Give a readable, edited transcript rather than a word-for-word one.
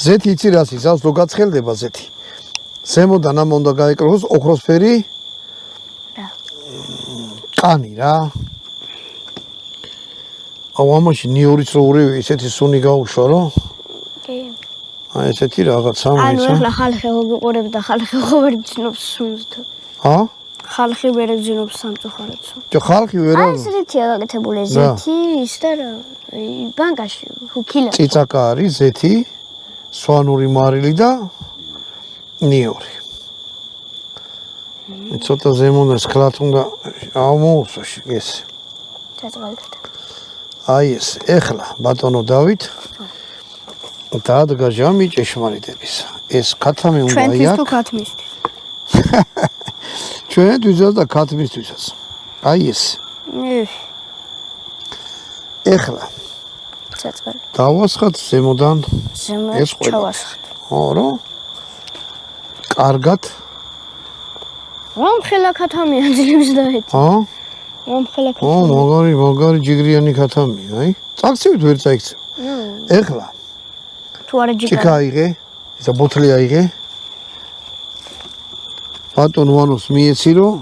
ზეთი იცი რას იცავს, რო გაცხელდება ზეთი. ზემოდან ამ უნდა გაეკროს ოქროსფერი კანი რა. აუ ამაში ნიორიც რო ურივი ესეთი სუნი გაუშვა რო? კი. აი ესეთი რაღაცა ანუ ახლა ხალხი ვიყურებ და ხალხი ვერ ძნობს სუნს თუ. ჰა? ხალხი ვერ ძნობს სამწუხაროდ. ჯო ხალხი ვერ აი ზეთია გაკეთებული ზეთი ის და ბანკაში ხუქილა. წიწაკა არის ზეთი, სვანური მარილი და ნიორი. ცოტა ზემოდან სკლათ უნდა ამოუსვა ეს. ჩაწყალდეთ. აი ეს ეხლა ბატონო დავით დადგა ჟამი ჭეშმარიტების. ეს ქათამი უნდა ჩვენთვის იაკ. თუ ქათმისთვის. ჩვენთვისაც და ქათმისთვისაც. აი ეს. ეხლა ჩაწყალ. დავასხათ ზემოდან ეს ყველა. ჩავასხათ. ხო რა? კარგად. რომ ხელა ქათამია ძილებს დაეთი. ჰა? რომ ხელა ო, მაგარი ჯიგრიანი ქათამია, აი. წაქცევით ვერ წაიქცევ. ეხლა თუ არა ჯიგარი. ჭიქა აიღე, ისა ბოთლი აიღე. ბატონ ვანოს მიეცი რომ